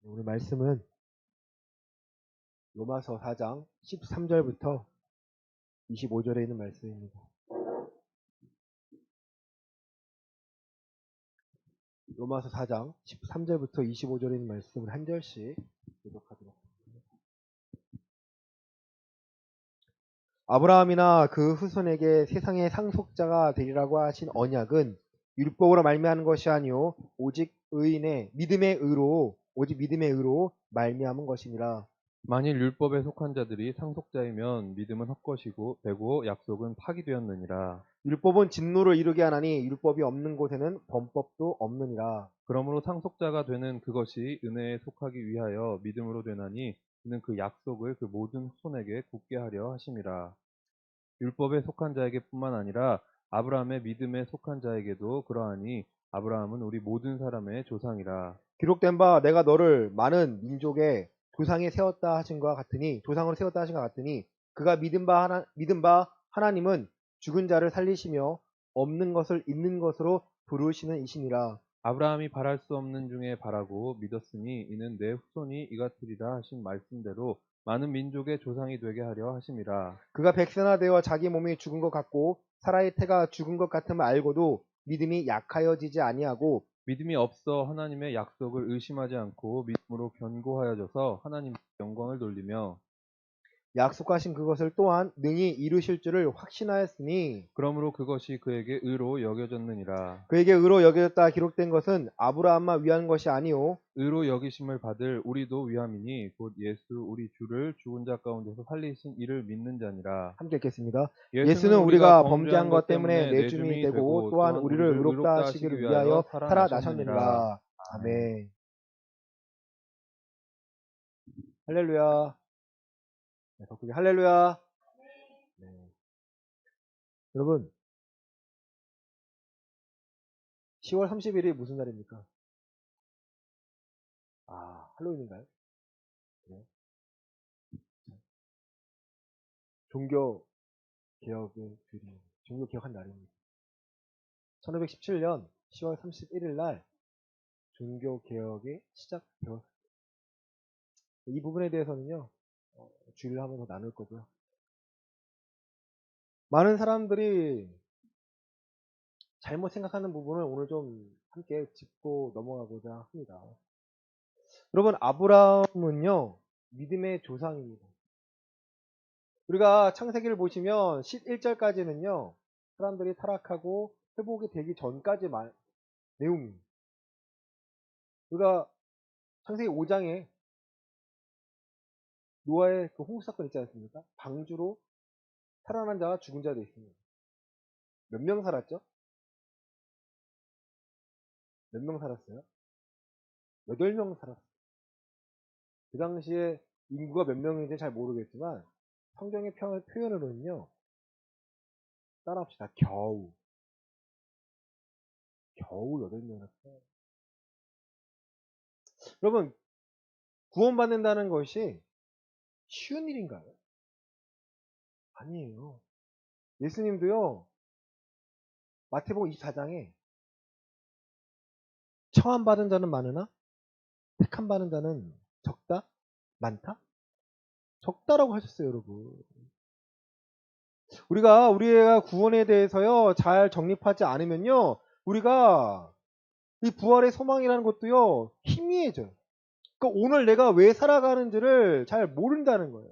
오늘 말씀은 로마서 4장 13절부터 25절에 있는 말씀입니다. 로마서 4장 13절부터 25절에 있는 말씀을 한 절씩 교독하도록 하겠습니다. 아브라함이나 그 후손에게 세상의 상속자가 되리라고 하신 언약은 율법으로 말미암은 것이 아니요 오직 믿음의 의로 말미암은 것이니라. 만일 율법에 속한 자들이 상속자이면 믿음은 헛것이고 되고 약속은 파기되었느니라. 율법은 진노를 이루게 하나니 율법이 없는 곳에는 범법도 없느니라. 그러므로 상속자가 되는 그것이 은혜에 속하기 위하여 믿음으로 되나니 이는 그 약속을 그 모든 후손에게 굳게 하려 하심이라. 율법에 속한 자에게뿐만 아니라 아브라함의 믿음에 속한 자에게도 그러하니 아브라함은 우리 모든 사람의 조상이라. 기록된 바 내가 너를 많은 민족의 조상으로 세웠다 하신 것 같으니 그가 믿은 바 하나님은 죽은 자를 살리시며 없는 것을 있는 것으로 부르시는 이시니라. 아브라함이 바랄 수 없는 중에 바라고 믿었으니 이는 내 후손이 이같으리라 하신 말씀대로 많은 민족의 조상이 되게 하려 하심이라. 그가 백세나 되어 자기 몸이 죽은 것 같고 사라의 태가 죽은 것 같음을 알고도 믿음이 약하여지지 아니하고 믿음이 없어 하나님의 약속을 의심하지 않고 믿음으로 견고하여져서 하나님께 영광을 돌리며 약속하신 그것을 또한 능히 이루실 줄을 확신하였으니 그러므로 그것이 그에게 의로 여겨졌느니라. 그에게 의로 여겨졌다 기록된 것은 아브라함만 위한 것이 아니요 의로 여기심을 받을 우리도 위함이니 곧 예수 우리 주를 죽은 자 가운데서 살리신 이를 믿는 자니라. 함께 읽겠습니다. 예수는 예수는 우리가 우리가 범죄한 범죄한 것 것 때문에 때문에 내줌이 내줌이 되고 되고 또한 또한 우리를 우리를 의롭다 의롭다 하시기를 하시기 위하여 위하여 살아나셨느니라. 살아나셨느니라. 아멘. 아멘. 할렐루야. 네, 덕분에 할렐루야. 네. 여러분, 10월 30일이 무슨 날입니까? 할로윈인가요? 네. 종교 개혁한 날입니다. 1517년 10월 31일 날 종교 개혁이 시작되었습니다. 이 부분에 대해서는요, 주의를 하면서 나눌 거고요. 많은 사람들이 잘못 생각하는 부분을 오늘 좀 함께 짚고 넘어가고자 합니다. 여러분, 아브라함은요, 믿음의 조상입니다. 우리가 창세기를 보시면 11절까지는요, 사람들이 타락하고 회복이 되기 전까지 내용입니다. 우리가 창세기 5장에 노아의 그 홍수 사건 있지 않습니까? 방주로 살아난 자와 죽은 자도 있습니다. 몇 명 살았죠? 몇 명 살았어요? 8명 살았어요. 그 당시에 인구가 몇 명인지 잘 모르겠지만 성경의 표현으로는요. 따라합시다. 겨우 8명이었어요. 여러분, 구원받는다는 것이 쉬운 일인가요? 아니에요. 예수님도요. 마태복음 24장에 청함 받은 자는 많으나 택함 받은 자는 적다? 많다? 적다라고 하셨어요, 여러분. 우리가 구원에 대해서요, 잘 정립하지 않으면요, 우리가 이 부활의 소망이라는 것도요, 희미해져요. 그러니까 오늘 내가 왜 살아가는지를 잘 모른다는 거예요.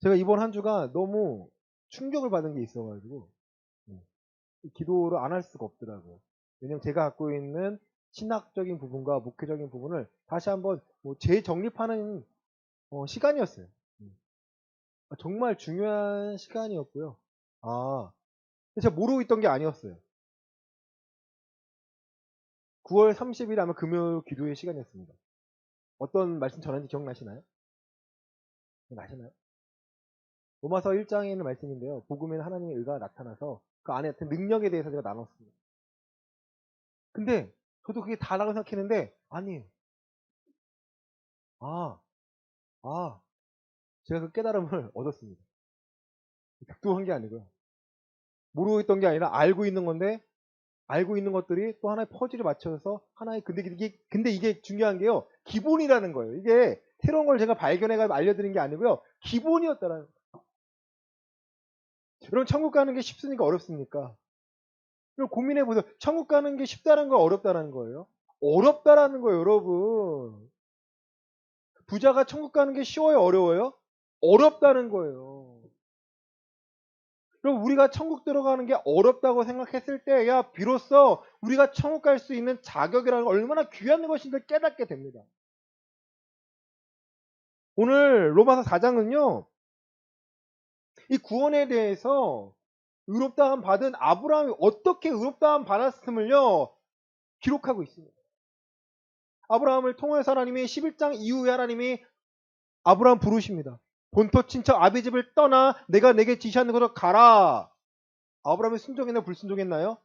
제가 이번 한 주가 너무 충격을 받은 게 있어가지고, 기도를 안 할 수가 없더라고요. 왜냐면 제가 갖고 있는 신학적인 부분과 목회적인 부분을 다시 한번 재정립하는 시간이었어요. 정말 중요한 시간이었고요. 제가 모르고 있던 게 아니었어요. 9월 30일 아마 금요일 기도의 시간이었습니다. 어떤 말씀 전하는지 기억나시나요? 나시나요? 로마서 1장에 있는 말씀인데요. 복음에는 하나님의 의가 나타나서 그 안에 어떤 능력에 대해서 제가 나눴습니다. 근데 저도 그게 다라고 생각했는데 아니에요. 아, 아, 제가 그 깨달음을 얻었습니다. 득도한 게 아니고요. 모르고 있던 게 아니라 알고 있는 건데 알고 있는 것들이 또 하나의 퍼즐에 맞춰서 하나의 근데 이게 중요한 게요. 기본이라는 거예요. 이게 새로운 걸 제가 발견해가지고 알려드린 게 아니고요. 기본이었다라는 거예요. 여러분 천국 가는 게 쉽습니까? 어렵습니까? 여러분 고민해 보세요. 천국 가는 게 쉽다는 거 어렵다는 거예요? 어렵다라는 거예요, 여러분. 부자가 천국 가는 게 쉬워요, 어려워요? 어렵다는 거예요. 그럼 우리가 천국 들어가는 게 어렵다고 생각했을 때야 비로소 우리가 천국 갈 수 있는 자격이라는 걸 얼마나 귀한 것인지 깨닫게 됩니다. 오늘 로마서 4장은요. 이 구원에 대해서 의롭다함 받은 아브라함이 어떻게 의롭다함 받았음을요. 기록하고 있습니다. 아브라함을 통해서 하나님이 11장 이후에 하나님이 아브라함 부르십니다. 본토 친척 아비 집을 떠나 내가 내게 지시하는 곳으로 가라. 아브라함이 순종했나요? 불순종했나요?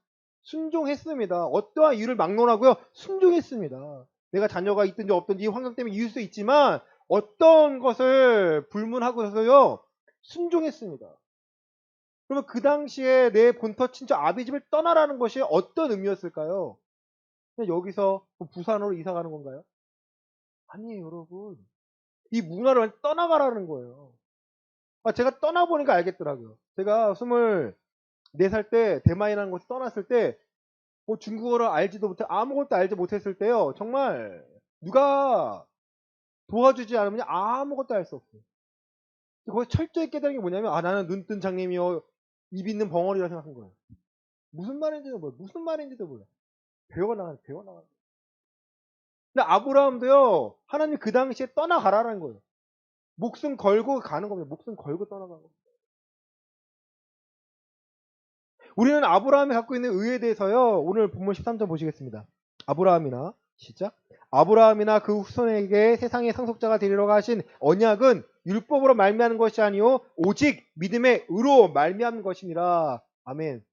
순종했습니다. 어떠한 이유를 막론하고요. 순종했습니다. 내가 자녀가 있든지 없든지 환경 때문에 이을 수 있지만 어떤 것을 불문하고서요. 순종했습니다. 그러면 그 당시에 내 본토 친척 아비 집을 떠나라는 것이 어떤 의미였을까요? 그냥 여기서 부산으로 이사 가는 건가요? 아니에요, 여러분. 이 문화를 떠나가라는 거예요. 제가 떠나보니까 알겠더라고요. 제가 24살 때 대만이라는 곳에 떠났을 때 중국어를 알지도 못해 아무것도 알지 못했을 때요. 정말 누가 도와주지 않으면 아무것도 할 수 없어요. 거기서 철저히 깨달은 게 뭐냐면 나는 눈뜬 장님이요. 입 있는 벙어리라 생각한 거예요. 무슨 말인지도 몰라. 배워나가는. 근데 아브라함도요. 하나님 그 당시에 떠나가라는 거예요. 목숨 걸고 가는 겁니다. 목숨 걸고 떠나가는 겁니다. 우리는 아브라함이 갖고 있는 의에 대해서요. 오늘 본문 13절 보시겠습니다. 아브라함이나 시작. 아브라함이나 그 후손에게 세상의 상속자가 되리라고 하신 언약은 율법으로 말미암는 것이 아니요 오직 믿음의 의로 말미암는 것이니라. 아멘.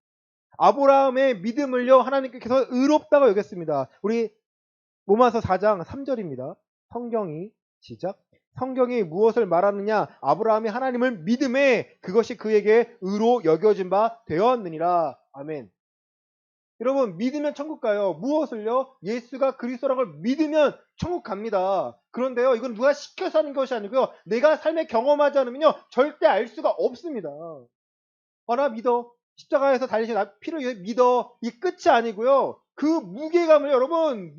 아브라함의 믿음을요 하나님께서 의롭다고 여겼습니다. 우리 로마서 4장 3절입니다. 성경이 시작. 성경이 무엇을 말하느냐? 아브라함이 하나님을 믿음에 그것이 그에게 의로 여겨진 바 되었느니라. 아멘. 여러분 믿으면 천국 가요. 무엇을요? 예수가 그리스도라는 걸 믿으면 천국 갑니다. 그런데요 이건 누가 시켜서 하는 것이 아니고요. 내가 삶에 경험하지 않으면요 절대 알 수가 없습니다. 나 믿어. 십자가에서 달리신 피를 믿어. 이 끝이 아니고요. 그 무게감을 여러분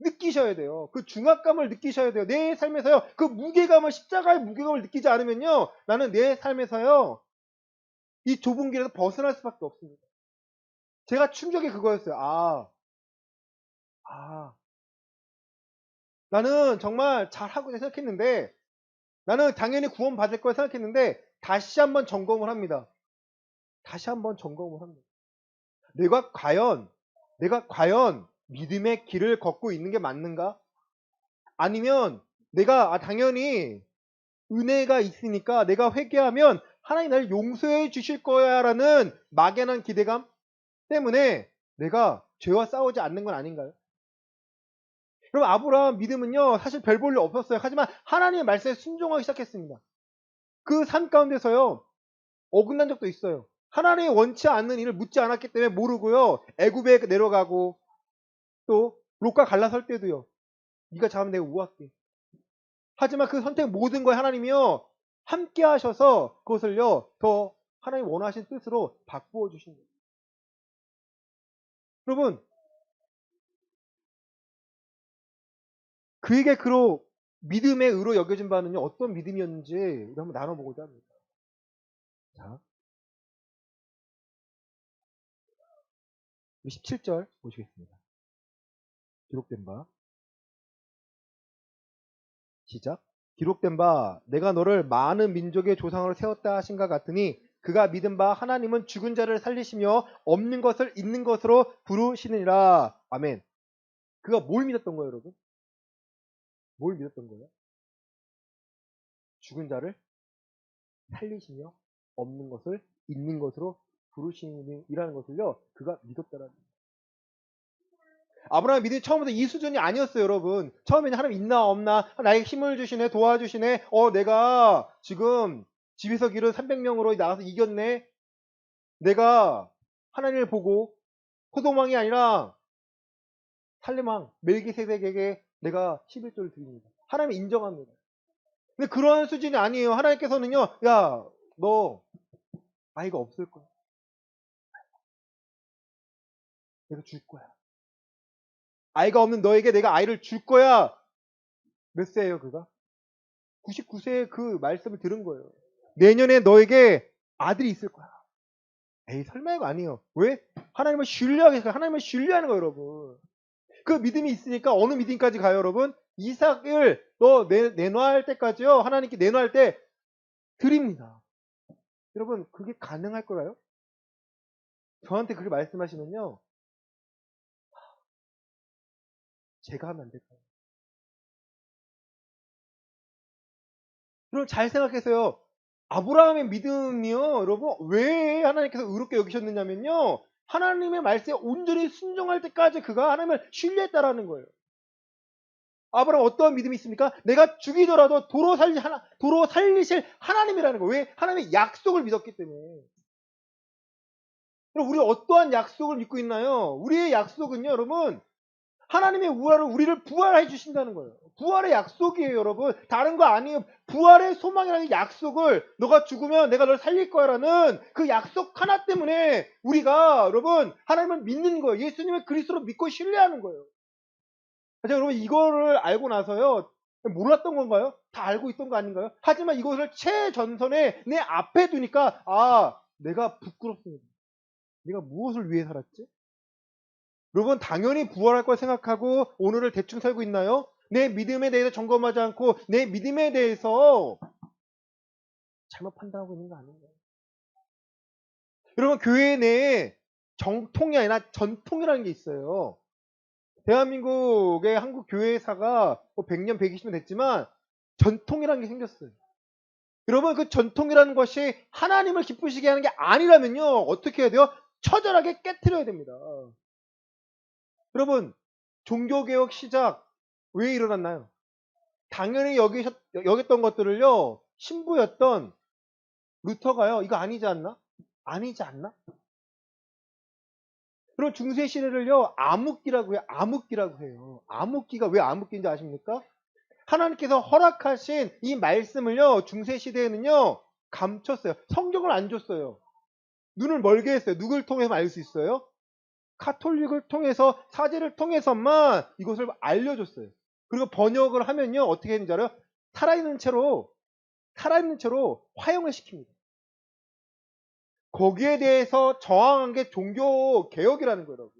느끼셔야 돼요. 그 중압감을 느끼셔야 돼요. 내 삶에서요. 그 무게감을 십자가의 무게감을 느끼지 않으면요. 나는 내 삶에서요. 이 좁은 길에서 벗어날 수밖에 없습니다. 제가 충격이 그거였어요. 나는 정말 잘하고 생각했는데 나는 당연히 구원 받을 거라 생각했는데 다시 한번 점검을 합니다. 내가 과연 믿음의 길을 걷고 있는 게 맞는가? 아니면 내가 당연히 은혜가 있으니까 내가 회개하면 하나님 나를 용서해 주실 거야 라는 막연한 기대감 때문에 내가 죄와 싸우지 않는 건 아닌가요? 그럼 아브라함 믿음은요 사실 별 볼 일 없었어요. 하지만 하나님의 말씀에 순종하기 시작했습니다. 그 삶 가운데서요 어긋난 적도 있어요. 하나님이 원치 않는 일을 묻지 않았기 때문에 모르고요 애굽에 내려가고 또 롯과 갈라설 때도요 네가 잡으면 내가 우할게. 하지만 그 선택 모든 거에 하나님이요 함께 하셔서 그것을요 더 하나님 원하신 뜻으로 바꾸어 주신 거예요. 여러분 그에게 그로 믿음의 의로 여겨진 바는요 어떤 믿음이었는지 우리 한번 나눠보고자 합니다. 자, 17절 보시겠습니다. 기록된 바 시작. 기록된 바 내가 너를 많은 민족의 조상으로 세웠다 하신가 같으니 그가 믿은 바 하나님은 죽은 자를 살리시며 없는 것을 있는 것으로 부르시느니라. 아멘. 그가 뭘 믿었던 거예요, 여러분? 뭘 믿었던 거예요? 죽은 자를 살리시며 없는 것을 있는 것으로 부르시니라는 것을요. 그가 믿었다라는 거예요. 아브라함 믿음이 처음부터 이 수준이 아니었어요, 여러분. 처음에는 하나님 있나 없나 나에게 힘을 주시네 도와주시네 내가 지금 집에서 기른 300명으로 나가서 이겼네. 내가 하나님을 보고 소돔왕이 아니라 살레망, 멜기세덱에게 내가 11조를 드립니다. 하나님이 인정합니다. 근데 그런 수준이 아니에요. 하나님께서는요, 야, 너 아이가 없을 거야. 내가 줄 거야. 아이가 없는 너에게 내가 아이를 줄 거야. 몇 세예요, 그가? 99세에 그 말씀을 들은 거예요. 내년에 너에게 아들이 있을 거야. 에이, 설마 이거 아니에요. 왜? 하나님을 신뢰하겠어요. 하나님을 신뢰하는 거예요, 여러분. 그 믿음이 있으니까 어느 믿음까지 가요, 여러분? 이삭을 너 내놔할 때까지요. 하나님께 내놔할 때 드립니다. 여러분, 그게 가능할 거라요? 저한테 그렇게 말씀하시면요. 제가 하면 안 될까요? 그럼 잘 생각해서요. 아브라함의 믿음이요, 여러분, 왜 하나님께서 의롭게 여기셨느냐면요. 하나님의 말씀에 온전히 순종할 때까지 그가 하나님을 신뢰했다라는 거예요. 아브라함 어떠한 믿음이 있습니까? 내가 죽이더라도 도로 살리실 하나님이라는 거예요. 왜? 하나님의 약속을 믿었기 때문에. 그럼 우리 어떠한 약속을 믿고 있나요? 우리의 약속은요, 여러분, 하나님의 우리를 부활해 주신다는 거예요. 부활의 약속이에요, 여러분. 다른 거 아니에요. 부활의 소망이라는 약속을 너가 죽으면 내가 널 살릴 거야라는 그 약속 하나 때문에 우리가 여러분 하나님을 믿는 거예요. 예수님을 그리스도로 믿고 신뢰하는 거예요. 자, 여러분 이거를 알고 나서요. 몰랐던 건가요? 다 알고 있던 거 아닌가요? 하지만 이것을 최전선에 내 앞에 두니까 내가 부끄럽습니다. 내가 무엇을 위해 살았지? 여러분 당연히 부활할 걸 생각하고 오늘을 대충 살고 있나요? 내 믿음에 대해서 점검하지 않고 내 믿음에 대해서 잘못 판단하고 있는 거 아닌가요? 여러분 교회 내에 정통이 아니라 전통이라는 게 있어요. 대한민국의 한국 교회사가 100년, 120년 됐지만 전통이라는 게 생겼어요. 여러분 그 전통이라는 것이 하나님을 기쁘시게 하는 게 아니라면요. 어떻게 해야 돼요? 처절하게 깨트려야 됩니다. 여러분 종교개혁 시작 왜 일어났나요? 당연히 여겼던 것들을요, 신부였던 루터가요, 이거 아니지 않나? 아니지 않나? 그럼 중세 시대를요, 암흑기라고 해요. 암흑기라고 해요. 암흑기가 왜 암흑기인지 아십니까? 하나님께서 허락하신 이 말씀을요, 중세 시대에는요, 감췄어요. 성경을 안 줬어요. 눈을 멀게 했어요. 누굴 통해서 알 수 있어요? 카톨릭을 통해서, 사제를 통해서만 이것을 알려줬어요. 그리고 번역을 하면요, 어떻게 했는지 알아요? 살아있는 채로 화형을 시킵니다. 거기에 대해서 저항한 게 종교개혁이라는 거예요.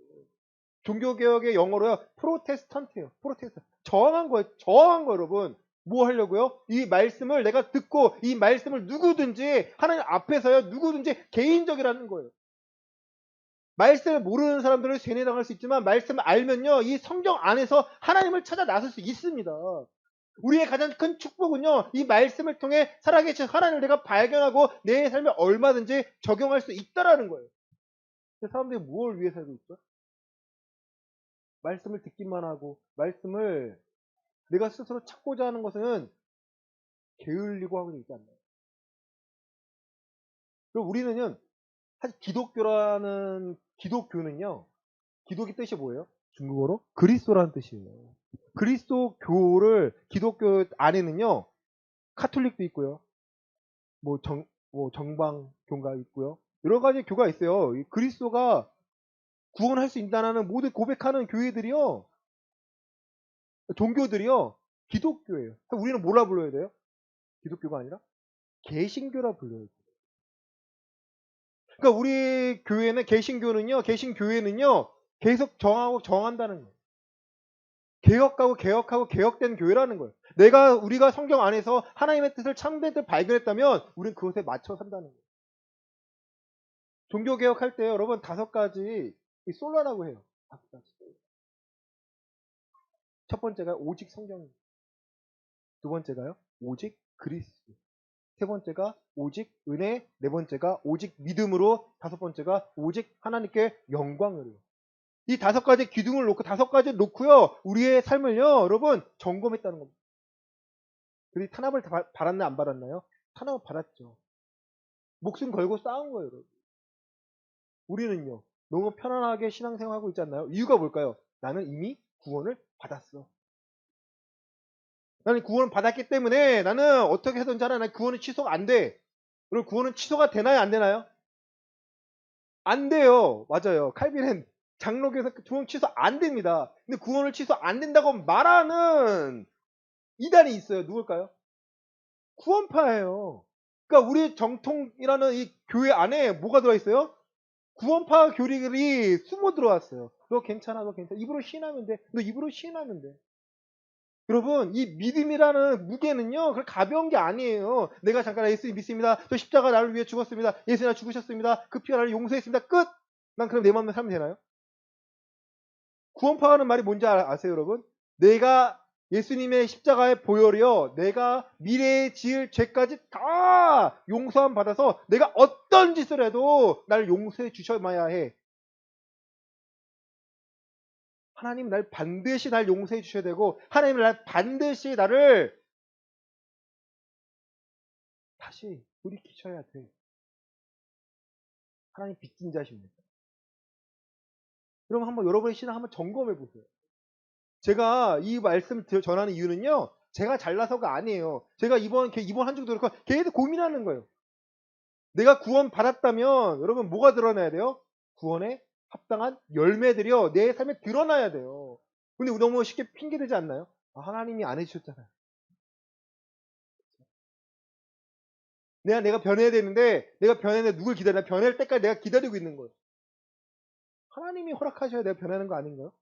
종교개혁의 영어로요. 프로테스탄트예요. 프로테스탄트. 저항한 거예요. 저항한 거예요, 여러분. 뭐 하려고요? 이 말씀을 내가 듣고 이 말씀을 누구든지 하나님 앞에서요. 누구든지 개인적이라는 거예요. 말씀을 모르는 사람들은 세뇌당할 수 있지만 말씀을 알면요. 이 성경 안에서 하나님을 찾아 나설 수 있습니다. 우리의 가장 큰 축복은요, 이 말씀을 통해 살아계신 하나님을 내가 발견하고 내 삶에 얼마든지 적용할 수 있다라는 거예요. 사람들이 무엇을 위해 살고 있죠? 말씀을 듣기만 하고, 말씀을 내가 스스로 찾고자 하는 것은 게을리고 하고 있지 않나요? 그리고 우리는요, 사실 기독교는요, 기독의 뜻이 뭐예요? 중국어로? 그리스도라는 뜻이에요. 그리스도교를 기독교 안에는요, 카톨릭도 있고요. 뭐 정방교가 있고요. 여러 가지 교가 있어요. 이 그리스도가 구원할 수 있다는 모든 고백하는 교회들이요. 종교들이요. 기독교예요. 그럼 우리는 뭐라 불러야 돼요? 기독교가 아니라 개신교라 불러야 돼요. 그러니까 우리 교회는 개신교회는요. 계속 정하고 정한다는 거예요. 개혁하고 개혁된 교회라는 거예요. 우리가 성경 안에서 하나님의 뜻을 참된 뜻을 발견했다면 우리는 그것에 맞춰 산다는 거예요. 종교 개혁할 때 여러분 5가지 솔라라고 해요. 5가지. 첫 번째가 오직 성경입니다. 두 번째가요. 오직 그리스도. 세 번째가 오직 은혜. 네 번째가 오직 믿음으로. 다섯 번째가 오직 하나님께 영광으로. 이 5가지 기둥을 놓고 5가지를 놓고요. 우리의 삶을요. 여러분 점검했다는 겁니다. 그리고 탄압을 받았나요? 안 받았나요? 탄압을 받았죠. 목숨 걸고 싸운 거예요. 여러분. 우리는요. 너무 편안하게 신앙생활하고 있지 않나요? 이유가 뭘까요? 나는 이미 구원을 받았어. 나는 구원을 받았기 때문에 나는 어떻게 해서든지 하나 난 구원은 취소가 안 돼. 그리고 구원은 취소가 되나요? 안 되나요? 안 돼요. 맞아요. 칼빈은 장로교에서 구원 취소 안 됩니다. 근데 구원을 취소 안 된다고 말하는 이단이 있어요. 누굴까요? 구원파예요. 그러니까 우리 정통이라는 이 교회 안에 뭐가 들어있어요? 구원파 교리들이 숨어 들어왔어요. 너 괜찮아, 너 괜찮아. 입으로 시인하면 돼. 너 입으로 시인하면 돼. 여러분, 이 믿음이라는 무게는요, 그렇게 가벼운 게 아니에요. 내가 잠깐 예수님 믿습니다. 저 십자가 나를 위해 죽었습니다. 예수님 나 죽으셨습니다. 그 피가 나를 용서했습니다. 끝! 난 그럼 내 마음대로 살면 되나요? 구원파라는 말이 뭔지 아세요, 여러분? 내가 예수님의 십자가의 보혈이요, 내가 미래에 지을 죄까지 다 용서함 받아서 내가 어떤 짓을 해도 날 용서해 주셔야 해. 하나님 날 반드시 날 용서해 주셔야 되고, 하나님 날 반드시 나를 다시 돌이키셔야 돼. 하나님 빚진 자십니다. 그럼 한번 여러분의 신앙 한번 점검해 보세요. 제가 이 말씀 전하는 이유는요, 제가 잘나서가 아니에요. 제가 이번 한 주도 그렇고 계속 고민하는 거예요. 내가 구원 받았다면 여러분 뭐가 드러나야 돼요? 구원에 합당한 열매들이요, 내 삶에 드러나야 돼요. 근데 너무 쉽게 핑계대지 않나요? 아, 하나님이 안 해주셨잖아요. 내가 변해야 되는데, 내가 변했는데 누굴 기다려? 변할 때까지 내가 기다리고 있는 거예요. 하나님이 허락하셔야 내가 변하는 거 아닌가요?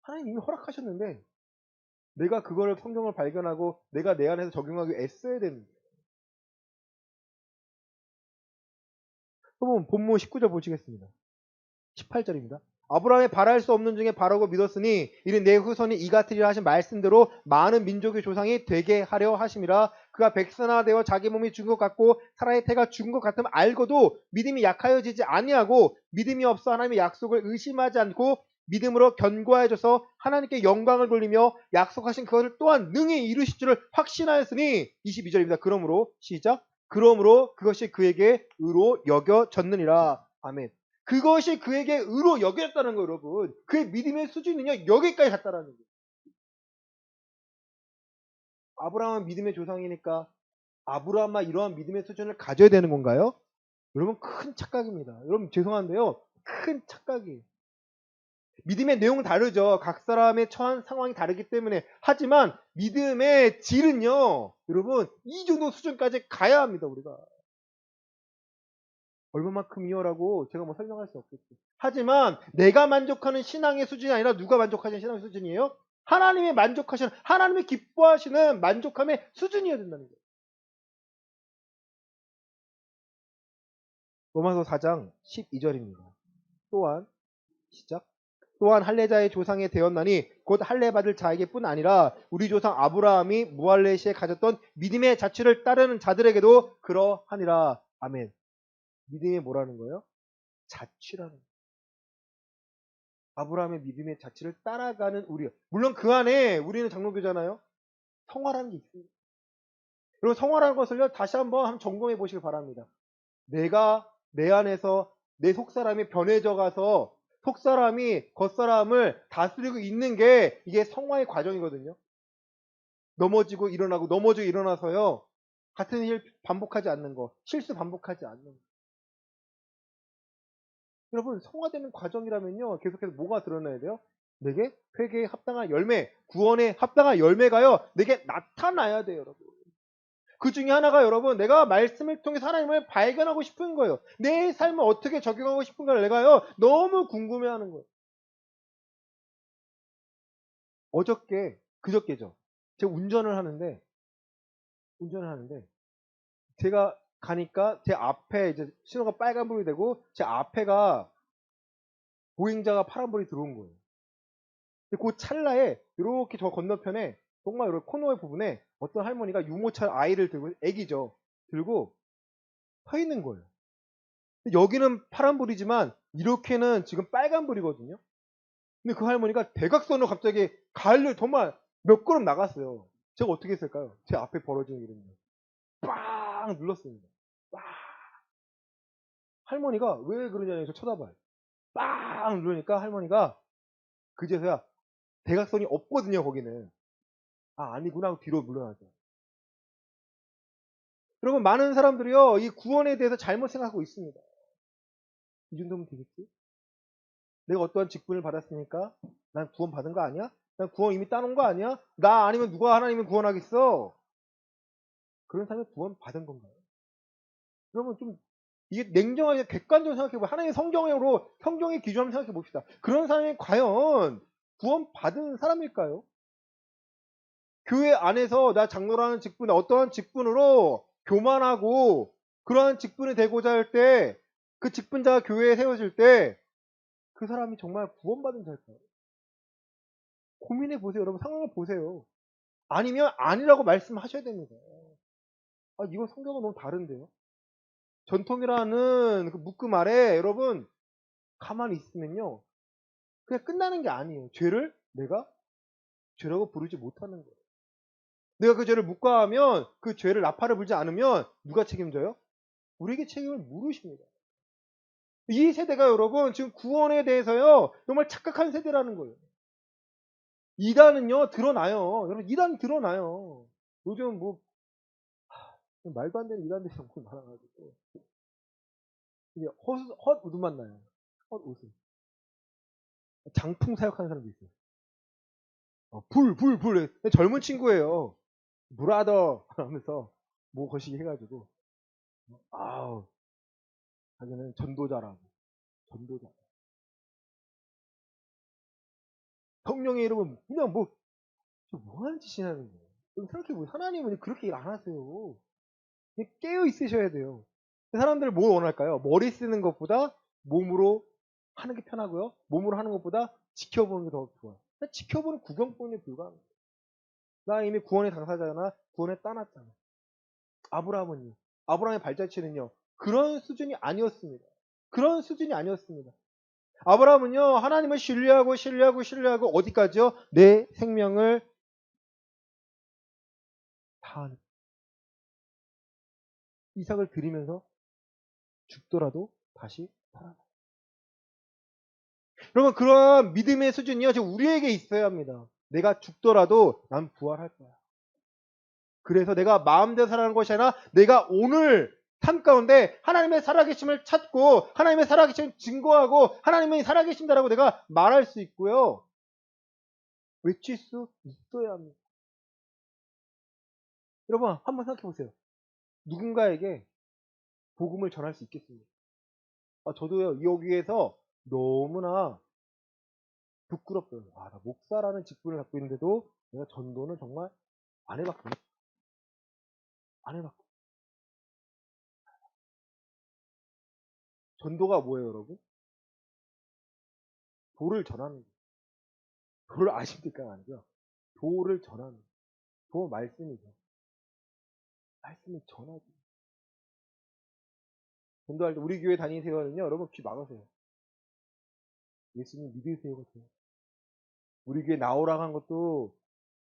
하나님 이미 허락하셨는데 내가 그거를 성경을 발견하고 내가 내 안에서 적용하기 애써야 되는 거예요. 그럼 본문 19절 보시겠습니다. 18절입니다. 아브라함의 바랄 수 없는 중에 바라고 믿었으니 이는 내 후손이 이 같으리라 하신 말씀대로 많은 민족의 조상이 되게 하려 하심이라. 그가 백선화되어 자기 몸이 죽은 것 같고 사라의 태가 죽은 것 같음 알고도 믿음이 약하여지지 아니하고 믿음이 없어 하나님의 약속을 의심하지 않고 믿음으로 견고해져서 하나님께 영광을 돌리며 약속하신 그것을 또한 능히 이루실 줄을 확신하였으니. 22절입니다. 그러므로 시작. 그러므로 그것이 그에게 의로 여겨졌느니라. 아멘. 그것이 그에게 의로 여겨졌다는 거예요, 여러분. 그의 믿음의 수준은요, 여기까지 갔다라는 거예요. 아브라함은 믿음의 조상이니까 아브라함만 이러한 믿음의 수준을 가져야 되는 건가요? 여러분, 큰 착각입니다. 여러분, 죄송한데요, 큰 착각이에요. 믿음의 내용은 다르죠. 각 사람의 처한 상황이 다르기 때문에. 하지만 믿음의 질은요, 여러분, 이 정도 수준까지 가야 합니다, 우리가. 얼마만큼이요라고 제가 뭐 설명할 수 없겠죠. 하지만 내가 만족하는 신앙의 수준이 아니라 누가 만족하시는 신앙의 수준이에요? 하나님의 만족하시는, 하나님의 기뻐하시는 만족함의 수준이어야 된다는 거예요. 로마서 4장 12절입니다. 또한 시작. 또한 할례자의 조상이 되었나니 곧 할례 받을 자에게뿐 아니라 우리 조상 아브라함이 무할례 시에 가졌던 믿음의 자취를 따르는 자들에게도 그러하니라. 아멘. 믿음이 뭐라는 거예요? 자취라는 거예요. 아브라함의 믿음의 자취를 따라가는 우리. 물론 그 안에 우리는 장로교잖아요. 성화라는 게 있습니다. 그리고 성화라는 것을요, 다시 한번 점검해 보시길 바랍니다. 내가 내 안에서 내 속사람이 변해져 가서 속사람이 겉사람을 다스리고 있는 게 이게 성화의 과정이거든요. 넘어지고 일어나고 넘어지고 일어나서요, 같은 일 반복하지 않는 거, 실수 반복하지 않는 거. 여러분, 성화되는 과정이라면요, 계속해서 뭐가 드러나야 돼요? 내게 회개에 합당한 열매, 구원에 합당한 열매가요, 내게 나타나야 돼요, 여러분. 그 중에 하나가 여러분, 내가 말씀을 통해서 하나님을 발견하고 싶은 거예요. 내 삶을 어떻게 적용하고 싶은가를 내가요, 너무 궁금해하는 거예요. 그저께죠. 제가 운전을 하는데, 제가 가니까 제 앞에 이제 신호가 빨간불이 되고, 제 앞에가 보행자가 파란불이 들어온 거예요. 근데 그 찰나에 이렇게 저 건너편에 정말 이렇게 코너의 부분에 어떤 할머니가 유모차 아이를 들고, 애기죠, 들고 서 있는 거예요. 여기는 파란불이지만 이렇게는 지금 빨간불이거든요. 근데 그 할머니가 대각선으로 갑자기 가을을 정말 몇 걸음 나갔어요. 제가 어떻게 했을까요? 제 앞에 벌어진 일은요, 빵 눌렀습니다. 빵. 할머니가 왜 그러냐면서 쳐다봐요. 빵 누르니까 할머니가 그제서야 대각선이 없거든요, 거기는. 아, 아니구나 하고 뒤로 물러나죠. 여러분, 많은 사람들이요, 이 구원에 대해서 잘못 생각하고 있습니다. 이 정도면 되겠지? 내가 어떠한 직분을 받았으니까 난 구원 받은 거 아니야? 난 구원 이미 따놓은 거 아니야? 나 아니면 누가 하나님을 구원하겠어? 그런 사람이 구원 받은 건가요? 여러분, 좀 이게 냉정하게 객관적으로 생각해보고 하나님의 성경으로 성경의 기준으로 생각해 봅시다. 그런 사람이 과연 구원 받은 사람일까요? 교회 안에서 나 장로라는 직분에 어떠한 직분으로 교만하고 그러한 직분이 되고자 할 때 그 직분자가 교회에 세워질 때 그 사람이 정말 구원받은 자일까요? 고민해 보세요. 여러분, 상황을 보세요. 아니면 아니라고 말씀하셔야 됩니다. 아, 이건 성경은 너무 다른데요. 전통이라는 그 묶음 아래 여러분 가만히 있으면요, 그냥 끝나는 게 아니에요. 죄를 내가 죄라고 부르지 못하는 거예요. 내가 그 죄를 묵과하면 그 죄를 나팔을 불지 않으면 누가 책임져요? 우리에게 책임을 물으십니다. 이 세대가 여러분 지금 구원에 대해서요 정말 착각한 세대라는 거예요. 이단은요 드러나요. 여러분, 이단 드러나요. 요즘 뭐 말도 안 되는 이단들이 너무 많아가지고 이게 헛 웃음만 나요. 헛 웃음. 장풍 사역하는 사람도 있어요. 불. 젊은 친구예요. 브라더 하면서 뭐 거시기 해가지고 아우, 자기는 전도자라고. 전도자. 성령의 이름은 그냥 뭐 하는 짓이냐는 거예요. 생각해보세요. 하나님은 그렇게 일 안 하세요. 깨어 있으셔야 돼요. 사람들 뭘 원할까요? 머리 쓰는 것보다 몸으로 하는 게 편하고요. 몸으로 하는 것보다 지켜보는 게 더 좋아요. 지켜보는 구경꾼에 불과합니다. 나 이미 구원의 당사자나 구원에 따놨잖아. 아브라함의 발자취는요. 그런 수준이 아니었습니다. 그런 수준이 아니었습니다. 아브라함은요. 하나님을 신뢰하고 어디까지요? 내 생명을 다하는 이삭을 드리면서 죽더라도 다시 살아나. 여러분, 그런 믿음의 수준이요 지금 우리에게 있어야 합니다. 내가 죽더라도 난 부활할 거야. 그래서 내가 마음대로 살아가는 것이 아니라 내가 오늘 삶 가운데 하나님의 살아계심을 찾고 하나님의 살아계심을 증거하고 하나님의 살아계신다라고 내가 말할 수 있고요. 외칠 수 있어야 합니다. 여러분, 한번 생각해 보세요. 누군가에게 복음을 전할 수 있겠습니까? 저도요, 여기에서 너무나 부끄럽더라고요. 나 목사라는 직분을 갖고 있는데도 내가 전도는 정말 안 해봤구나. 안 해봤고. 전도가 뭐예요, 여러분? 도를 전하는 거예요. 도를 아십니까? 아니죠. 도를 전하는 거예요. 도 말씀이죠. 말씀을 전하죠. 전도할 때 우리 교회 다니세요는요, 여러분 귀 막으세요. 예수님 믿으세요. 같아요. 우리 교회 나오라고 한 것도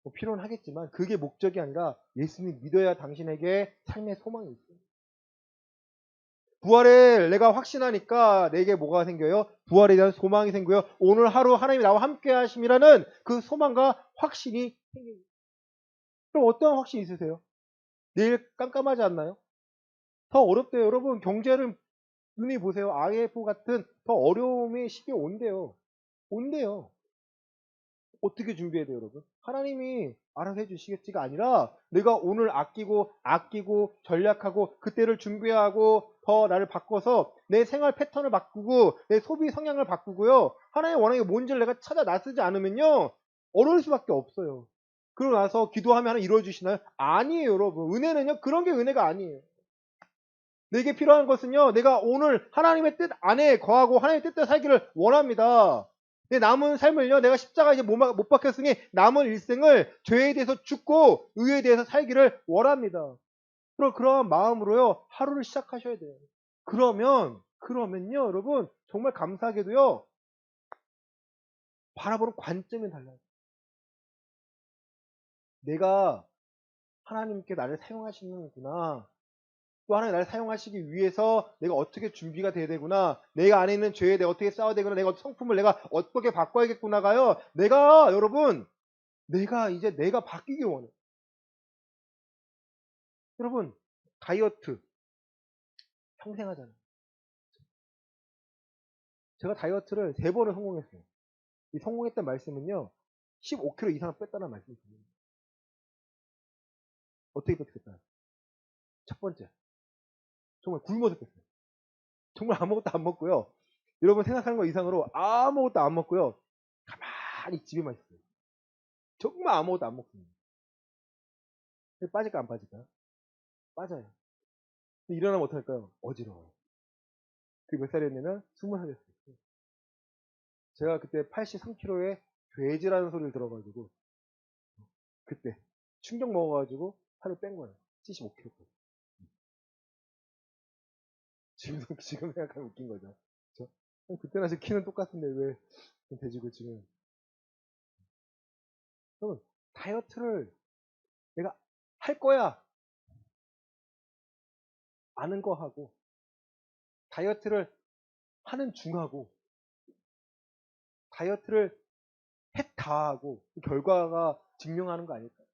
뭐 필요는 하겠지만 그게 목적이 아니라 예수님 믿어야 당신에게 삶의 소망이 있어요. 부활을 내가 확신하니까 내게 뭐가 생겨요? 부활에 대한 소망이 생겨요. 오늘 하루 하나님이 나와 함께 하심이라는 그 소망과 확신이 생깁니다. 그럼 어떠한 확신이 있으세요? 내일 깜깜하지 않나요? 더 어렵대요. 여러분, 경제를 눈이 보세요. IMF 같은 더 어려움의 시기에 온대요. 온대요. 어떻게 준비해야 돼요, 여러분? 하나님이 알아서 해주시겠지가 아니라 내가 오늘 아끼고 전략하고 그때를 준비하고 더 나를 바꿔서 내 생활 패턴을 바꾸고 내 소비 성향을 바꾸고요. 하나님의 원하는 게 뭔지를 내가 찾아 나서지 않으면요. 어려울 수밖에 없어요. 그러고 나서 기도하면 하나 이루어주시나요? 아니에요, 여러분. 은혜는요, 그런 게 은혜가 아니에요. 내게 필요한 것은요, 내가 오늘 하나님의 뜻 안에 거하고 하나님의 뜻대로 살기를 원합니다. 내 남은 삶을요, 내가 십자가에 이제 못 박혔으니 남은 일생을 죄에 대해서 죽고 의에 대해서 살기를 원합니다. 그런 마음으로요, 하루를 시작하셔야 돼요. 그러면요, 여러분, 정말 감사하게도요, 바라보는 관점이 달라요. 내가 하나님께 나를 사용하시는구나. 또 하나님 나를 사용하시기 위해서 내가 어떻게 준비가 돼야 되구나. 내가 안에 있는 죄에 내가 어떻게 싸워야 되구나. 내가 성품을 내가 어떻게 바꿔야겠구나가요. 내가 여러분 이제 내가 바뀌기 원해. 여러분 다이어트 평생 하잖아요. 제가 다이어트를 3번을 성공했어요. 이 성공했던 말씀은요. 15kg 이상 뺐다는 말씀이거든요. 어떻게 뺐겠다? 첫 번째. 정말 굶어서 뺐어요. 정말 아무것도 안 먹고요. 여러분 생각하는 거 이상으로 아무것도 안 먹고요. 가만히 집에만 있어요. 정말 아무것도 안 먹습니다. 빠질까 안 빠질까요? 빠져요. 일어나면 어떡할까요? 어지러워요. 그게 몇 살이었냐면 20살이었어요. 제가 그때 83kg에 돼지라는 소리를 들어가지고 그때 충격 먹어가지고 살을 뺀 거예요. 75kg. 지금 생각하면 웃긴 거죠. 그쵸? 그때나 지금 키는 똑같은데 왜 돼지고 지금. 여러분 다이어트를 내가 할 거야 아는 거 하고 다이어트를 하는 중하고 다이어트를 했다 하고 그 결과가 증명하는 거 아닐까요?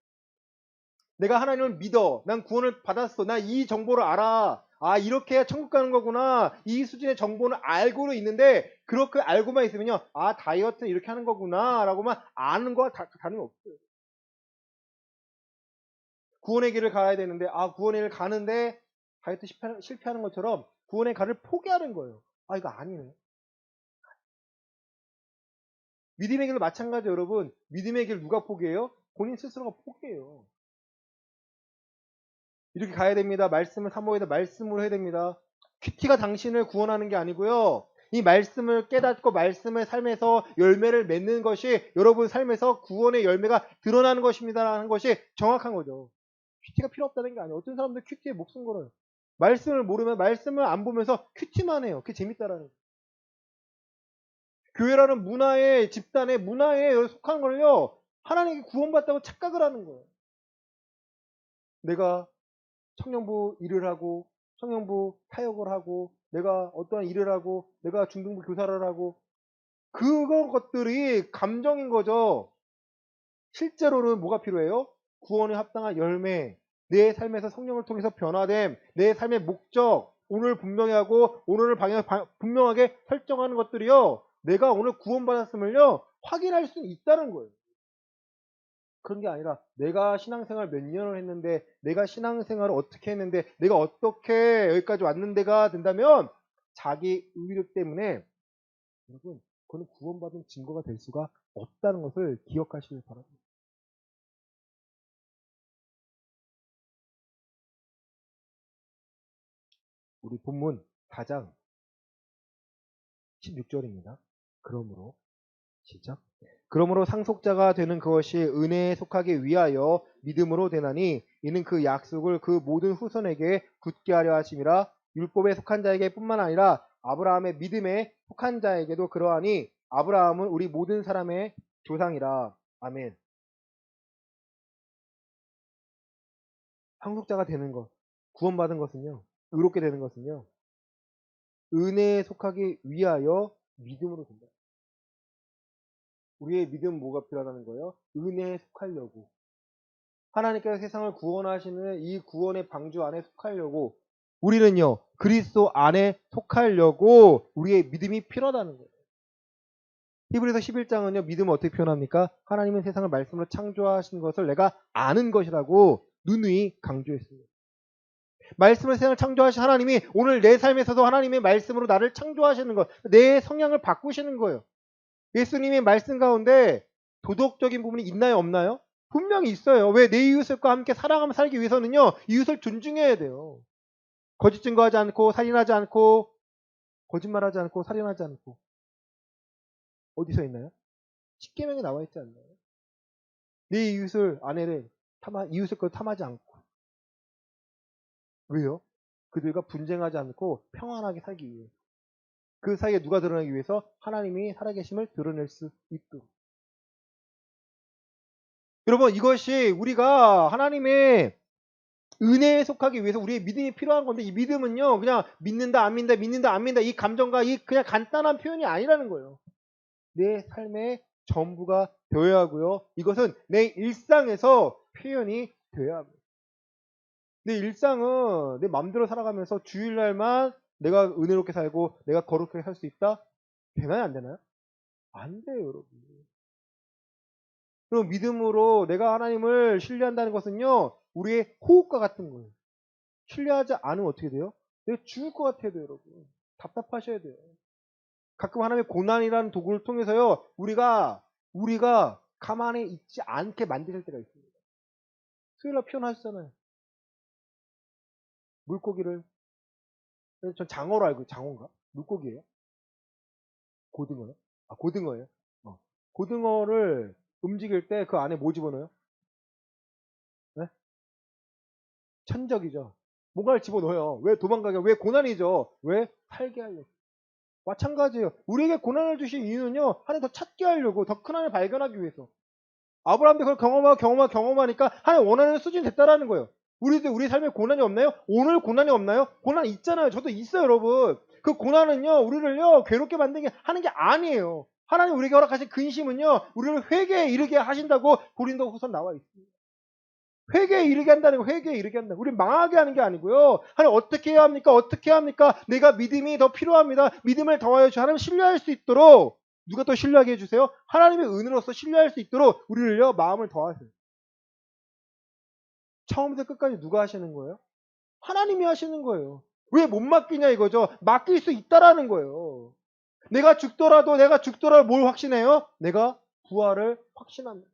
내가 하나님을 믿어. 난 구원을 받았어. 난 이 정보를 알아. 아, 이렇게 해야 천국 가는 거구나. 이 수준의 정보는 알고는 있는데 그렇게 알고만 있으면요. 아, 다이어트는 이렇게 하는 거구나 라고만 아는 거와 다름이 없어요. 구원의 길을 가야 되는데 구원의 길을 가는데 다이어트 실패하는 것처럼 구원의 길을 포기하는 거예요. 아, 이거 아니네. 믿음의 길도 마찬가지 여러분. 믿음의 길 누가 포기해요? 본인 스스로가 포기해요. 이렇게 가야 됩니다. 말씀을 사모해야 돼. 말씀으로 해야 됩니다. 큐티가 당신을 구원하는 게 아니고요. 이 말씀을 깨닫고 말씀을 삶에서 열매를 맺는 것이 여러분 삶에서 구원의 열매가 드러나는 것입니다라는 것이 정확한 거죠. 큐티가 필요 없다는 게 아니에요. 어떤 사람들 큐티에 목숨 걸어요. 말씀을 모르면 말씀을 안 보면서 큐티만 해요. 그게 재밌다라는 거예요. 교회라는 문화의 집단의 문화에 속한 걸요. 하나님께 구원받다고 착각을 하는 거예요. 내가 청년부 일을 하고 청년부 사역을 하고 내가 어떠한 일을 하고 내가 중등부 교사를 하고 그런 것들이 감정인 거죠. 실제로는 뭐가 필요해요? 구원에 합당한 열매, 내 삶에서 성령을 통해서 변화됨, 내 삶의 목적, 오늘 분명히 하고 오늘을 방향 분명하게 설정하는 것들이요. 내가 오늘 구원받았음을요 확인할 수 있다는 거예요. 그런 게 아니라 내가 신앙생활 몇 년을 했는데 내가 신앙생활을 어떻게 했는데 내가 어떻게 여기까지 왔는데가 된다면 자기 의력 때문에 여러분 그건 구원받은 증거가 될 수가 없다는 것을 기억하시길 바랍니다. 우리 본문 4장 16절입니다. 그러므로 시작. 그러므로 상속자가 되는 그것이 은혜에 속하기 위하여 믿음으로 되나니 이는 그 약속을 그 모든 후손에게 굳게 하려 하심이라. 율법에 속한 자에게 뿐만 아니라 아브라함의 믿음에 속한 자에게도 그러하니 아브라함은 우리 모든 사람의 조상이라. 아멘. 상속자가 되는 것, 구원받은 것은요, 의롭게 되는 것은요, 은혜에 속하기 위하여 믿음으로 된다. 우리의 믿음은 뭐가 필요하다는 거예요? 은혜에 속하려고. 하나님께서 세상을 구원하시는 이 구원의 방주 안에 속하려고 우리는요 그리스도 안에 속하려고 우리의 믿음이 필요하다는 거예요. 히브리서 11장은요 믿음을 어떻게 표현합니까? 하나님은 세상을 말씀으로 창조하신 것을 내가 아는 것이라고 누누이 강조했습니다. 말씀을 세상을 창조하신 하나님이 오늘 내 삶에서도 하나님의 말씀으로 나를 창조하시는 것, 내 성향을 바꾸시는 거예요. 예수님의 말씀 가운데 도덕적인 부분이 있나요 없나요? 분명히 있어요. 왜? 내 이웃과 함께 사랑하며 살기 위해서는요. 이웃을 존중해야 돼요. 거짓 증거하지 않고 살인하지 않고 거짓말하지 않고 살인하지 않고 어디서 있나요? 십계명에 나와 있지 않나요? 내 이웃을 아내를 이웃의 걸 탐하지 않고 왜요? 그들과 분쟁하지 않고 평안하게 살기 위해 그 사이에 누가 드러나기 위해서 하나님이 살아계심을 드러낼 수 있도록 여러분 이것이 우리가 하나님의 은혜에 속하기 위해서 우리의 믿음이 필요한 건데, 이 믿음은요 그냥 믿는다 안 믿는다 믿는다 안 믿는다 이 감정과 이 그냥 간단한 표현이 아니라는 거예요. 내 삶의 전부가 되어야 하고요. 이것은 내 일상에서 표현이 되어야 합니다. 내 일상은 내 마음대로 살아가면서 주일날만 내가 은혜롭게 살고 내가 거룩하게 살 수 있다? 되나요 안 되나요? 안 돼요, 여러분. 그럼 믿음으로 내가 하나님을 신뢰한다는 것은요, 우리의 호흡과 같은 거예요. 신뢰하지 않으면 어떻게 돼요? 내가 죽을 것 같아요, 여러분. 답답하셔야 돼요. 가끔 하나님의 고난이라는 도구를 통해서요, 우리가 가만히 있지 않게 만드실 때가 있습니다. 수요일날 표현하셨잖아요. 물고기를. 전 장어로 알고, 장어인가? 물고기예요? 고등어요? 아, 고등어예요? 고등어를 움직일 때 그 안에 뭐 집어넣어요? 네? 천적이죠. 뭔가를 집어넣어요. 왜 도망가게? 왜 고난이죠? 왜? 살게 하려고. 마찬가지예요. 우리에게 고난을 주신 이유는요, 하나님 더 찾게 하려고, 더 큰 하나님을 발견하기 위해서. 아브라함도 그걸 경험하니까 하나님 원하는 수준이 됐다라는 거예요. 우리도 우리 삶에 고난이 없나요? 오늘 고난이 없나요? 고난 있잖아요. 저도 있어요, 여러분. 그 고난은요, 우리를요, 괴롭게 만들게 하는 게 아니에요. 하나님 우리에게 허락하신 근심은요, 우리를 회개에 이르게 하신다고 고린도후서 나와 있습니다. 회개에 이르게 한다는 거, 회개에 이르게 한다. 우리 망하게 하는 게 아니고요. 하나님 어떻게 해야 합니까? 어떻게 해야 합니까? 내가 믿음이 더 필요합니다. 믿음을 더하여 주시고 하나님 신뢰할 수 있도록 누가 더 신뢰하게 해주세요? 하나님의 은혜로서 신뢰할 수 있도록 우리를요 마음을 더하세요. 처음부터 끝까지 누가 하시는 거예요? 하나님이 하시는 거예요. 왜 못 맡기냐 이거죠. 맡길 수 있다라는 거예요. 내가 죽더라도 뭘 확신해요? 내가 부활을 확신합니다.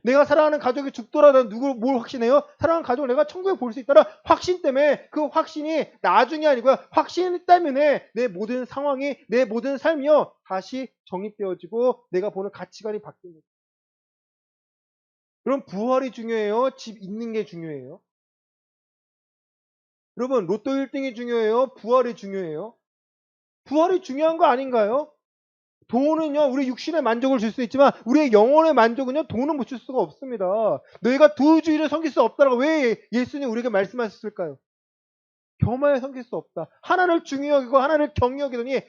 내가 사랑하는 가족이 죽더라도 뭘 확신해요? 사랑하는 가족을 내가 천국에 볼 수 있다는 확신 때문에, 그 확신이 나중이 아니고요. 확신 때문에 내 모든 상황이, 내 모든 삶이요 다시 정립되어지고 내가 보는 가치관이 바뀝니다. 그럼 부활이 중요해요? 집 있는 게 중요해요? 여러분, 로또 1등이 중요해요? 부활이 중요해요? 부활이 중요한 거 아닌가요? 돈은요, 우리 육신의 만족을 줄 수 있지만, 우리의 영혼의 만족은요, 돈은 못 줄 수가 없습니다. 너희가 두 주일을 섬길 수 없다라고 왜 예수님 우리에게 말씀하셨을까요? 겸하여 섬길 수 없다. 하나를 중요 여기고 하나를 경히 여기더니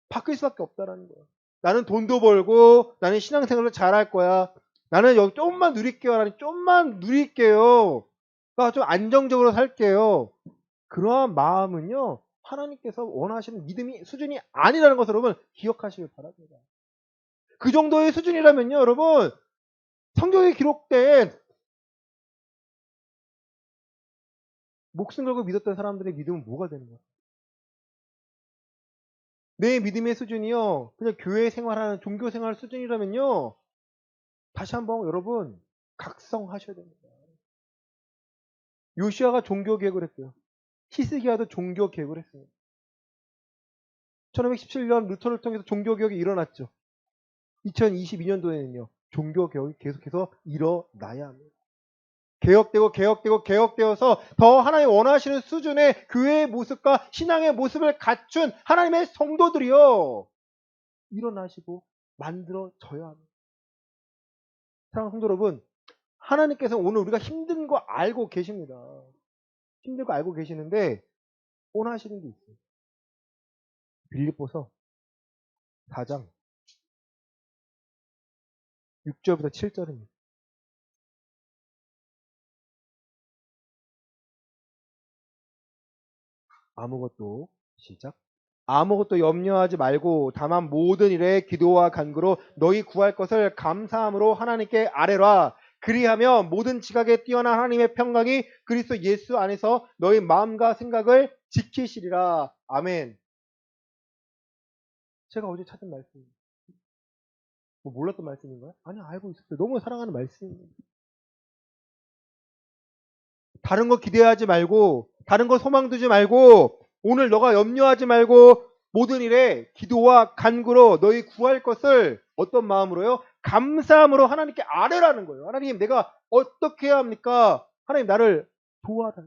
바뀔 수밖에 없다라는 거예요. 나는 돈도 벌고, 나는 신앙생활을 잘할 거야. 나는 여기 좀만 누릴게요. 하나님 좀만 누릴게요. 그러니까 좀 안정적으로 살게요. 그러한 마음은요, 하나님께서 원하시는 믿음이 수준이 아니라는 것을 여러분 기억하시길 바랍니다. 그 정도의 수준이라면요, 여러분, 성경에 기록된 목숨 걸고 믿었던 사람들의 믿음은 뭐가 되는 거예요? 내 믿음의 수준이요, 그냥 교회 생활하는 종교 생활 수준이라면요, 다시 한번 여러분 각성하셔야 됩니다. 요시아가 종교 개혁을 했고요. 히스기야도 종교 개혁을 했습니다. 1517년 루터를 통해서 종교 개혁이 일어났죠. 2022년도에는요. 종교 개혁이 계속해서 일어나야 합니다. 개혁되어서 더 하나님 원하시는 수준의 교회의 모습과 신앙의 모습을 갖춘 하나님의 성도들이요. 일어나시고 만들어져야 합니다. 사랑하는 성도 여러분, 하나님께서 오늘 우리가 힘든 거 알고 계십니다. 힘든 거 알고 계시는데 원하시는 게 있어요. 빌립보서 4장 6절부터 7절입니다. 아무것도 시작. 아무것도 염려하지 말고 다만 모든 일에 기도와 간구로 너희 구할 것을 감사함으로 하나님께 아뢰라. 그리하면 모든 지각에 뛰어난 하나님의 평강이 그리스도 예수 안에서 너희 마음과 생각을 지키시리라. 아멘. 제가 어제 찾은 말씀입니다. 뭐 몰랐던 말씀인가요? 아니, 알고 있었어요. 너무 사랑하는 말씀입니다. 다른 거 기대하지 말고, 다른 거 소망 두지 말고, 오늘 너가 염려하지 말고, 모든 일에 기도와 간구로 너희 구할 것을 어떤 마음으로요? 감사함으로 하나님께 아뢰라는 거예요. 하나님, 내가 어떻게 해야 합니까? 하나님, 나를 도와라.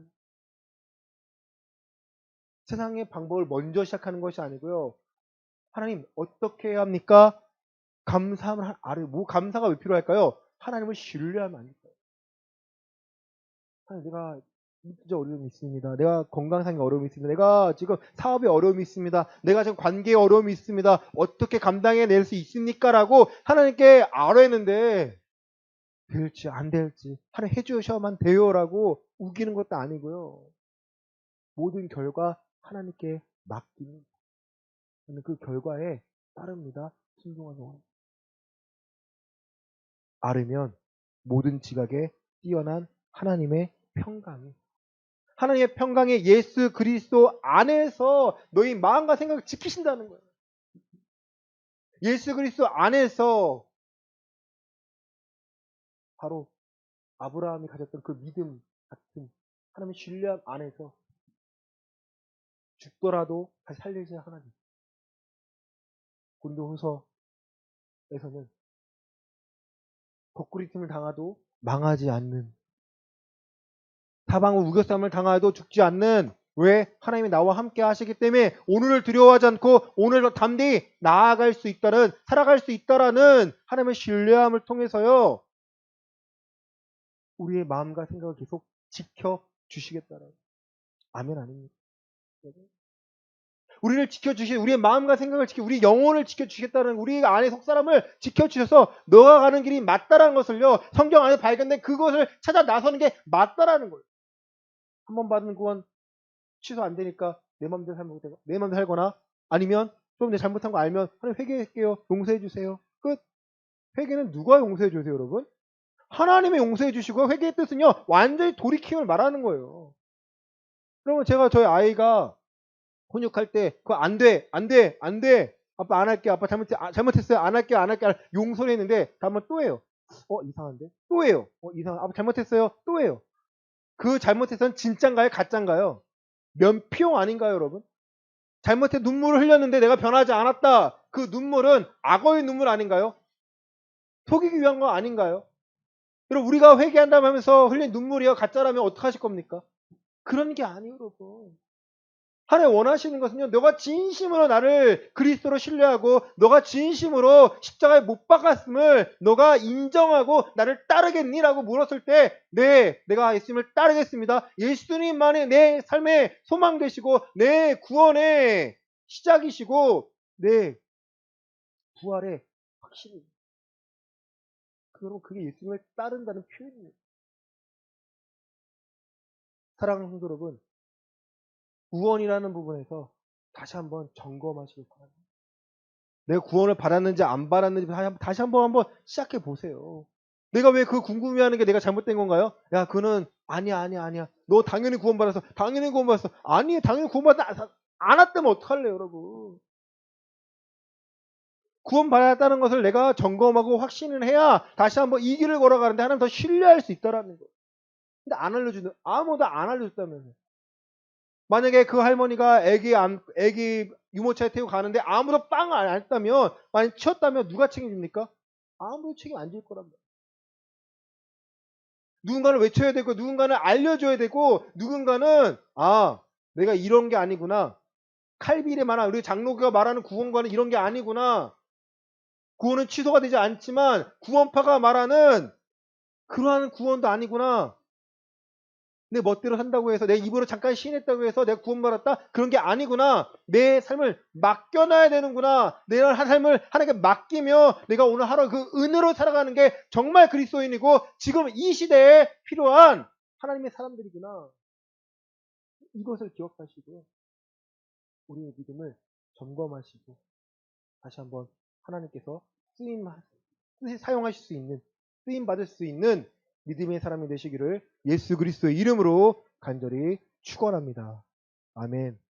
세상의 방법을 먼저 시작하는 것이 아니고요. 하나님, 어떻게 해야 합니까? 감사함을 아뢰. 뭐 감사가 왜 필요할까요? 하나님을 신뢰하면 안 될까요? 하나님, 내가 진짜 어려움이 있습니다. 내가 건강상의 어려움이 있습니다. 내가 지금 사업에 어려움이 있습니다. 내가 지금 관계에 어려움이 있습니다. 어떻게 감당해낼 수 있습니까? 라고 하나님께 아뢰는데 될지 안 될지 하나님 해주셔야만 돼요라고 우기는 것도 아니고요. 모든 결과 하나님께 맡기는 저는 그 결과에 따릅니다. 순종하는 아르면 모든 지각에 뛰어난 하나님의 평강이 예수 그리스도 안에서 너희 마음과 생각을 지키신다는 거예요. 예수 그리스도 안에서 바로 아브라함이 가졌던 그 믿음 같은 하나님의 신뢰함 안에서 죽더라도 다시 살리시는 하나님. 고린도후서에서는 거꾸리팀을 당하도 망하지 않는, 사방을 우겨쌈을 당하도 죽지 않는, 왜? 하나님이 나와 함께 하시기 때문에 오늘을 두려워하지 않고 오늘을 담대히 나아갈 수 있다는, 살아갈 수 있다라는 하나님의 신뢰함을 통해서요, 우리의 마음과 생각을 계속 지켜주시겠다는. 아멘 아닙니까? 우리를 지켜주시, 우리의 마음과 생각을 우리 영혼을 지켜주시겠다는, 우리 안에 속 사람을 지켜주셔서 너가 가는 길이 맞다라는 것을요, 성경 안에 발견된 그것을 찾아 나서는 게 맞다라는 거예요. 한 번 받은 구원 취소 안 되니까 내 마음대로 살거나, 아니면 좀 내 잘못한 거 알면 하나님 회개할게요, 용서해 주세요, 끝. 회개는 누가 용서해 주세요, 여러분? 하나님이 용서해 주시고, 회개의 뜻은요 완전히 돌이킴을 말하는 거예요. 그러면 제가 저희 아이가 훈육할 때 그거 안 돼, 안 돼, 안 돼, 아빠 안 할게, 아빠 잘못했어요, 안 할게, 안 할게, 용서를 했는데 다음번 또 해요. 이상한데? 또 해요. 아빠 잘못했어요, 또 해요. 그 잘못해서는 진짠가요, 가짠가요? 면피용 아닌가요, 여러분? 잘못해 눈물을 흘렸는데 내가 변하지 않았다. 그 눈물은 악어의 눈물 아닌가요? 속이기 위한 거 아닌가요? 여러분, 우리가 회개한다고 하면서 흘린 눈물이요 가짜라면 어떡하실 겁니까? 그런 게 아니에요, 여러분. 하나님 원하시는 것은요, 너가 진심으로 나를 그리스도로 신뢰하고 너가 진심으로 십자가에 못 박았음을 너가 인정하고 나를 따르겠니라고 물었을 때, 네, 내가 예수님을 따르겠습니다. 예수님만이 내 삶의 소망 되시고 내 구원의 시작이시고 내 부활의 확신입니다. 그게 예수님을 따른다는 표현입니다. 사랑하는 성도 여러분, 구원이라는 부분에서 다시 한번 점검하시길 바랍니다. 내가 구원을 받았는지 안 받았는지 다시 한번 시작해 보세요. 내가 왜 그 궁금해하는 게 내가 잘못된 건가요? 야, 그는 아니야. 너 당연히 구원받았어. 아니, 당연히 구원받지 않았다면 어떡할래요, 여러분? 구원받았다는 것을 내가 점검하고 확신을 해야 다시 한번 이 길을 걸어가는데 하나님 더 신뢰할 수 있다라는 거예요. 근데 아무도 안 알려줬다면서요. 만약에 그 할머니가 애기 유모차에 태우고 가는데 아무도 빵 안 했다면, 만약 치웠다면 누가 책임집니까? 아무도 책임 안 질 거란 말이에요. 누군가를 외쳐야 되고, 누군가는 알려줘야 되고, 누군가는, 내가 이런 게 아니구나. 칼빌에 말하는, 우리 장로교가 말하는 구원과는 이런 게 아니구나. 구원은 취소가 되지 않지만, 구원파가 말하는 그러한 구원도 아니구나. 내 멋대로 산다고 해서, 내 입으로 잠깐 시인했다고 해서 내가 구원받았다? 그런 게 아니구나. 내 삶을 맡겨놔야 되는구나. 내 삶을 하나님께 맡기며 내가 오늘 하루 그 은혜로 살아가는 게 정말 그리스도인이고 지금 이 시대에 필요한 하나님의 사람들이구나. 이것을 기억하시고 우리의 믿음을 점검하시고 다시 한번 하나님께서 사용하실 수 있는, 쓰임받을 수 있는 믿음의 사람이 되시기를 예수 그리스도의 이름으로 간절히 축원합니다. 아멘.